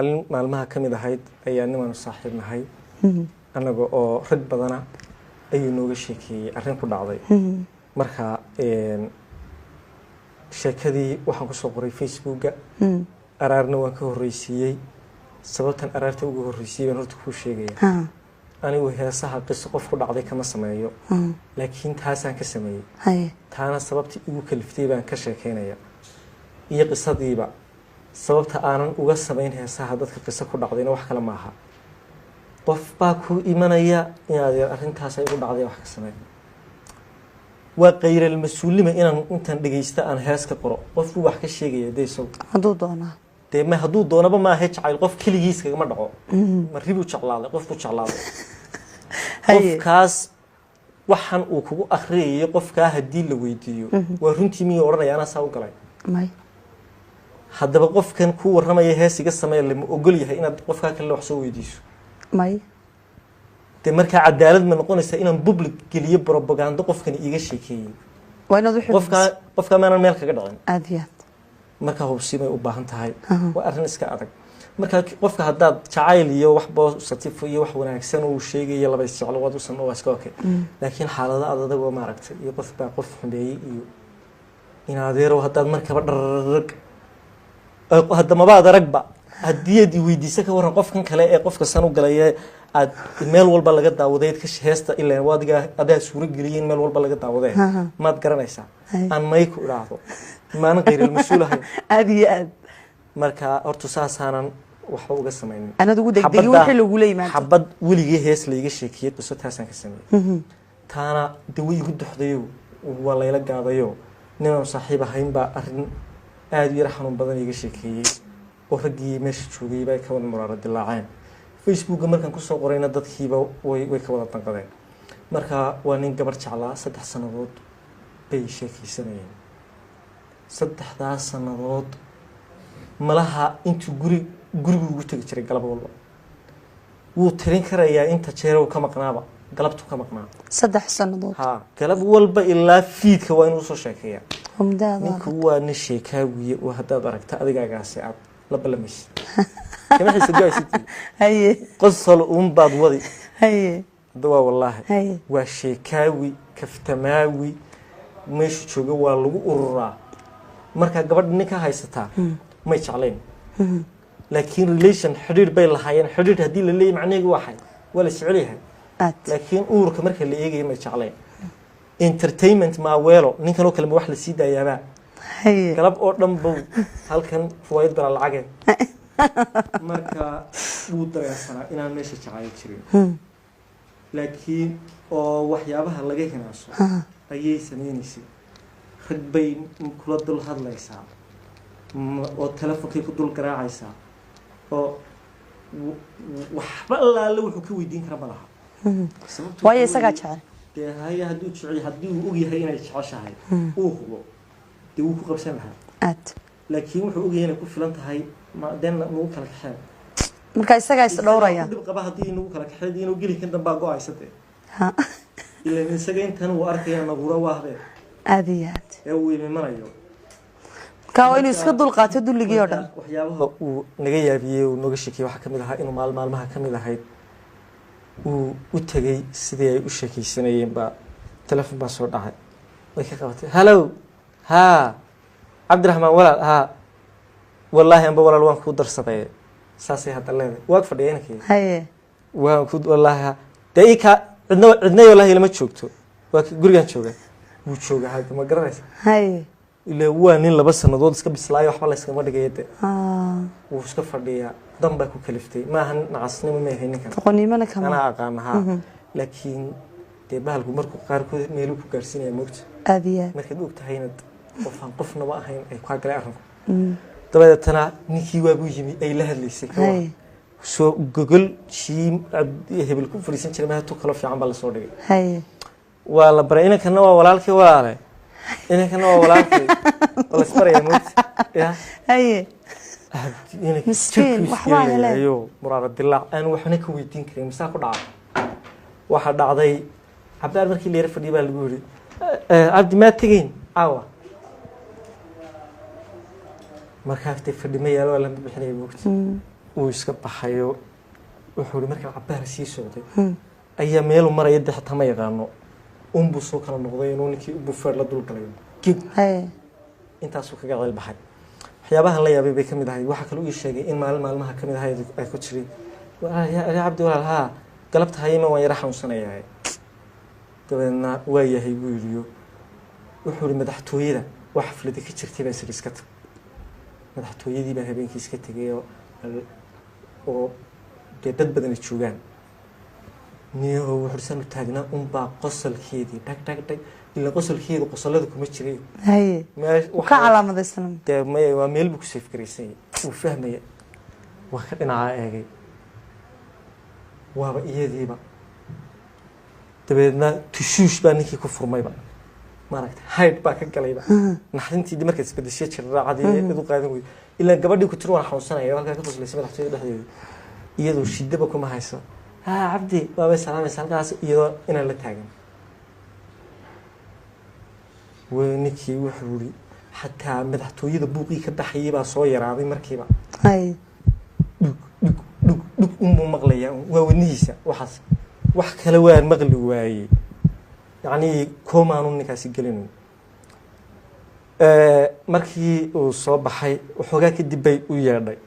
maalmaha ka mid ahayd ayaa niman saaxiib nahay anaga oo rag badana ayuu nooga sheekeeyay arrin ku dhacday marka sheekadii waxaan ku soo qoray facebooka araarna waan ka horreysiiyey sababtan araarta ugu horreysiyay baan horta kuu sheegaya anigu heesaha qiso qof ku dhacday kama sameeyo laakiin taasaan ka sameeyey taana sababtii igu kaliftay baan ka sheekeynaya iyo qisadiiba sababta aanan uga samayn heesaha dadka qiso ku dhacdayna wax kale maaha qof baa ku imanaya inaad arrintaas ay ugu dhacday wax ka sameyn waa qayral mas'uulima inaan intaan dhageysta aan hees ka qoro qof uu wax ka sheegaya deeso haduu doonaa dee ma haduu doonaba ma aha jacayl qof kaligiis kaga ma dhaco marribu jeclaaday qofku jeclaaday qofkaas waxaan uu kugu akhriyay qofka hadii la weydiiyo waa runtii miyay oranayaan asaa u galay may haddaba qofkan ku waramaya heesiga sameeyay lama ogol yahay inaad qofka kale wax soo weydiiso may de marka cadaalad ma noqonaysa inaan public geliyo propaganda qofkan iiga sheekeeyay waa inaad qofka ma meel kaga dhacin aadiyad marka hubsiimay u baahan tahay waa arrin iska adag marka qofka hadaad jacayl iyo wax positive iyo wax wanaagsan uu sheegay laba isjecel wad u sameeyo waa iska okay laakiin xaalada adag oo ma aragtay iyo qof baa qof xumeeyay iyo inaadeero hadaad markaba dharrag hadda ma baad aragba hadii weydiisa ka waran qofkan kale ee qofka san u galay aad meel walba laga daawaday ka heesta ilaa wadiga adaa suura galiyeen meel walba laga daawaday maad garanaysaa aan may ku iraado maana qayral mas'uul ahay aad marka horta saasaanan waxa uga sameeyay anadu ugu degdegay wixii lagu leeyahay xabad weligii hees la iga sheekiyay qiso taasan ka sameeyay taana dawi igu duxdayo waa layla gaadayo ninaan saaxiib ahayn baa arrin aad yar xanuun badan iga sheekiyay oo ragii meesha joogay bay ka wada murar dilaaceen Facebook markaan ku soo qorayna dadkiiba way ka wada danqadeen marka waa nin gabar jeclaa 3 sanadood bay sheekaysanayeen 3 sanadood malaha intuu gurigu ugu tagi jiray galab walba wuu tirin karayaa inta jeerow ka maqnaaba galabtu ka maqnaa 3 sanadood galab walba ilaa fiidka waa inuu soo sheekeeyaa ninku waa nin sheekaawiye oo hadaad aragta adigagaasi aad la balamaysid كما حسجايستي هي قصة بعض وضي هي دوا والله وشيكاوي كفتماوي مش شو جوا لو أورا مركا قبل نكها هايستا ما يشعلين لكن ريليشن حرير بين الحيان حرير هدي اللي معناه واحد ولا سعليها لكن أورك مركا اللي يجي ما يشعلين entertainment ما ويلو نكنا نكلم واحد لسيدا يا با هي قلب أردن بو هل كان فوايد بلا العجل marka uu dareesanaa inaan meesha jacayl jirin laakiin oo waxyaabaha laga hinaaso ayay sameeyeen rag bay kula dul hadlaysaa oo telefonkay ku dul garaacaysaa oo waxba laala wuxuu ka weydiin kara malaha waayo isaga jecel haya haduu jecel hadii uu og yahay inay jeceshahay uu hubo dib uu ku qabsan lahaa laakiin wuxuu og yahay inay ku filan tahay ما دنا نو كلا كحل marka isaga is dhowraya dib qaba hadii inuu kala kaxeed inuu gali kan damba go'aysatay ilaa isaga intan uu arkaya nagura waahbe aadiyad ee uu imanayo ka oo inuu iska dul qaato duligii oo dhan waxyaabaha uu naga yaabiyay oo naga shakiyay waxa kamid ahaa inuu maalmaha kamid ahayd uu u tagay sidii ay u sheekaysanayeen ba telefoon ba soo dhacay way ka qabatay hello ha Cabdiraxmaan walaal ha والله أنا بقول الوان كودر صدق ساسي هذا اللي واقف فدينا كي هي وان كود والله دقيقة عندنا والله لما تشوكتو قريان شوكه وشوكه هذا ما قرأت هي اللي هو نين لبس النضود سكب سلاي وحمل سكب ما دقيقة وسكب فديا دم باكو كلفتي ما هن نعصني ما هي نكمل تقولي ما نكمل أنا أقامها لكن تباه الجمرك قاركو ميلوكو كارسين يا موت أذية مركبوك تهيند قفنا بقى هين قاعد قرأهم dabeetana ninkii waa buu yimi ay la hadlaysay soo google shii hebel ku fariisan jiray ma tu kala fiican baa la soo dhigay hay waa la baray inakana waa walaalkii walaale inakana waa walaalkii wala isbaraya mood ya hay miskiin waxba helayo muraad dilaac aan waxna ka weydiin karin misaa ku dhacay waxa dhacday abdaar markii leer fadhiyo baa lagu yiri abdi ma tageen awa markaa fadhimay yaalo la bixinay moogta uu iska baxayo wuxuu markaa cabaar sii socday ayaa meel maraya dadka ma yaqaano buu soo kala noqday inuu ninkii bufeer la dul galay intaasuu kaga ceel baxay waxyaabahan la yaabay bay ka mid ahay waxa kale uu sheegay in maalmaha ka mid ahay ay ku jiray yaa cabdi walaal haa galabta hayma waan yara xanuunsanayaa dabeedna waa yahay buu yidhi wuxuu yidhi madaxtooyada wax xaflada ka jirtay baa iska tag madaxtooyadii baa habeenkii iska tegay oo dad badan joogaan niyo wuxuu sanu taagnaa baa qosolkeedii dhag ila qosolkeedu qosolada kuma jiray ka calaamadaysan waa meel buu ku safe gareysay uu fahmaya waa ka dhinaca eegay waaba iyadiiba dabeedna tushuush baa ninkii ku furmayba maaragtay hayd baa ka galayba naxdintii markaad isbedeshay jirraacadii idu qaadan weyd ilaa gabadhii ku tiri waan xanuunsanaya halkaa ka qoslaysay madaxtooyada dhexdeeda iyadoo shidaba kuma hayso cabdi waabay salaamaysa halkaas iyadoo inaan la taagan ninkii wuxuu yidhi xataa madaxtooyada buuqii ka baxayay baa soo yaraaday markiiba dhug unbuu maqlayaa waa wadnihiisa waxaas wax kale waan maqli waayey yacnii koomaanu ninkaasi gelinayn markii uu soo baxay waxoogaa kadib bay u yeedhay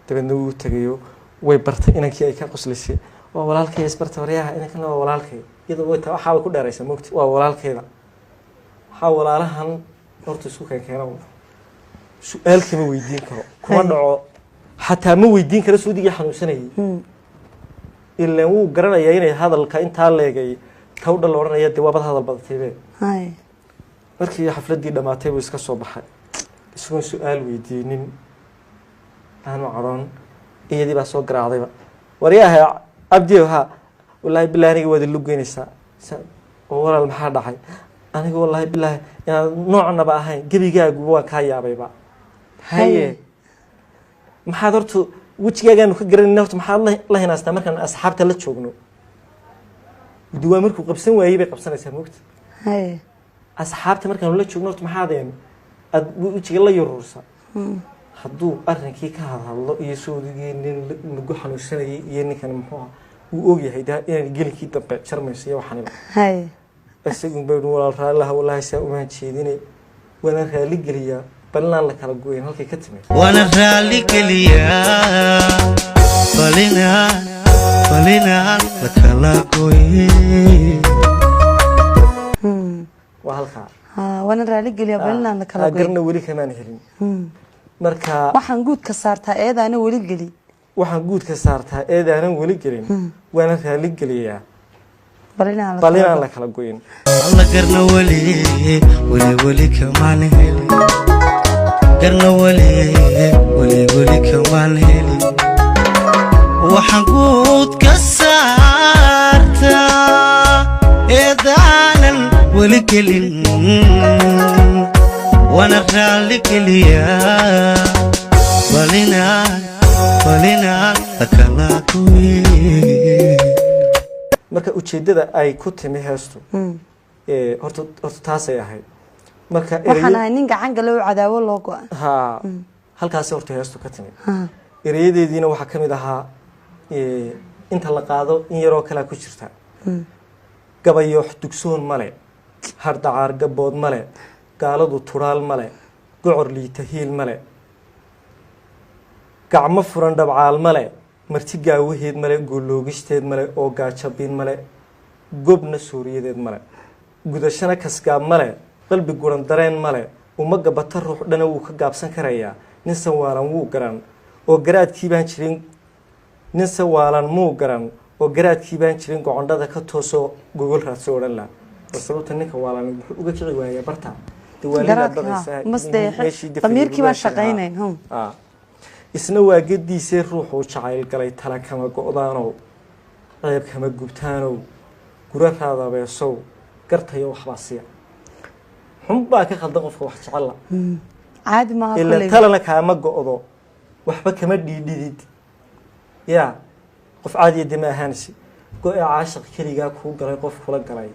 dabeedna wuu tegayo way bartay inankii ay ka qoslaysay waa walaalkay isbarta waryaha inankana waa walaalkay iyadoo waxaa ku dheeraysa mogti waa walaalkeeda waxaa walaalahan horta isku keenkeena su-aal kama weydiin karo kuma dhaco xataa ma weydiin karo soodigii xanuunsanayay ilaan wuu garanayaa inay hadalka intaa leegay tawdha la odhanaya dee waabad hadal badataybe markii xafladdii dhammaatay buu iska soo baxay isagoon su-aal weydiinin aanu cadhoon iyadii baa soo garaacdayba waryaha cabdiyo haa wallaahi bilahi aniga waad ilu geynaysaa oo walaal maxaa dhacay aniga wallaahi bilaahi inaad noocnaba ahayn gebigaaguba waan kaa yaabayba haye maxaad horta wejigaagaanu ka garanayna horta maxaad la hinaastaa markaan asxaabta la joogno waa markuu qabsan waayey bay qabsanaysaa moogta asxaabta markaanu la joogno horta maxaadeen aad wejiga la yuruursa hadduu arrinkii ka hadhadlo iyo soodigii nin lagu xanuunsanayay iyo ninkan muxuu ah uu ogyahay inaan gelinkii dambe jarmayso iyo waxaniba isagun baynu walaal raallaha wallaahi saa umaan jeedinay waana raali geliyaa balinaan la kala goyn halkay ka timid waana raali geliyaa balinaan la kala goyn waa halkaa waana raali geliyaa balinaan la kala goyn garna weli kamaan helin marka waxaan guud ka saartaa eedaana weli geli waxaan guud ka saartaa eedaanan weli gelin waana raali geliyaa balinaan la kala goyn alla garna weli kamaan helin garna weli kamaan helin waxaan guud ka saartaa eedaanan weli gelin وانا رالي كليا balinaan akala kuwi marka ujeedada ay ku timi heestu horta taasay ahayd marka waxaan ahay nin gacan galo cadaawo loo go'an halkaas horta heestu ka timi erayadeediina waxa kamid ahaa inta la qaado in yaroo kala ku jirta gabayo dugsoon male hardacaar gabood male gaaladu turaal male gocor liita hiil male gacmo furan dhabcaal male marti gaawaheed male gooloogisteed male oo gaajabin male gobna suuriyadeed male gudashana kasgaab male qalbi guran dareen male uma gabata ruux dhana wuu ka gaabsan karayaa nin sawaalan wuu garan oo garaadkii baan jirin nin sawaalan muu garan oo garaadkii baan jirin gocondhada ka toosoo gogol raadso odhan la sababta ninka waalan wuxuu uga kici waayaa barta damiirkii baan shaqaynayn isna waa gediisee ruuxuu jacayl galay tala kama go'daanow ceeb kama gubtaanow gura raadabeesow gartayo waxbaa siya xunbaa ka khaldan qofka wax jecella caadi maaha ila talana kaama go'do waxba kama dhiidhidid yaa qof caadiya dima ahaansi go'e caashiq keligaa kuu galay qof kula galay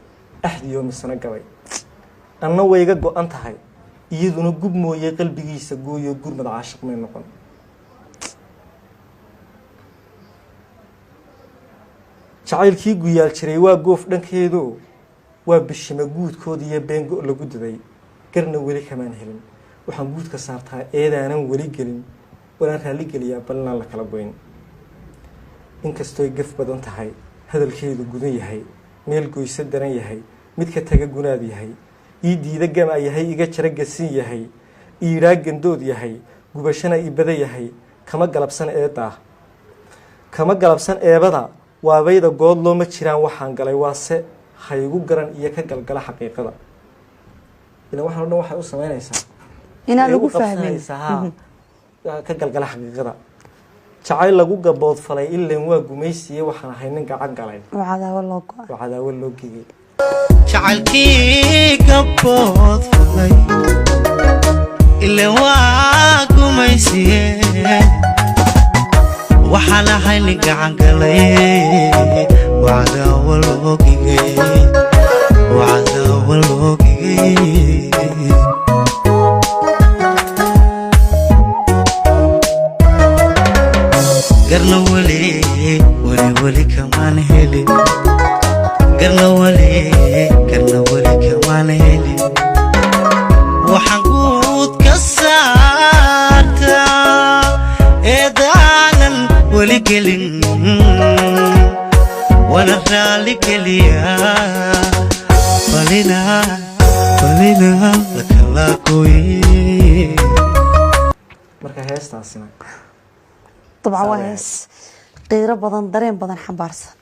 axdiyo misana galay anna wayga go'an tahay iyaduna gub mooye qalbigiisa gooyo gurmad caashiq may noqon jacaylkii guyaal jiray waa goof dhankeedu waa bishima guudkood iyo beengo lagu daday garna weli kamaan helin waxaan guudka saartaa eedaanan weli gelin walaan raali geliyaa balnaan la kala goyn inkastooy gaf badan tahay hadalkeedu gudan yahay meel goyso daran yahay mid ka taga gunaad yahay ii diida gama yahay iga jara gasin yahay iiraa gandood yahay gubashana ibada yahay kama galabsan eebada waabayda good looma jiraan waxaan galay waase haygu garan iyo ka galgala xaqiiqada ila waxaan oo dhan waxay u sameynaysaa inaan lagu fahmin ka galgala xaqiiqada jacayl lagu gabood falay ileen waa gumaysiye waxaan ahay nin gacan galay cadaawo loo gigay jacaylkii gabood falay ileen waa gumaysiye waxaan ahay nin gacan galay cadaawo loo gigay garna weli kamaan helin garna weli kamaan helin waxaan guud ka saartaa eedaanan weli gelin wana raali geliyaa falina lakala gooye marka heestaasina طبعا waa hees qiiro badan dareen badan xambaarsan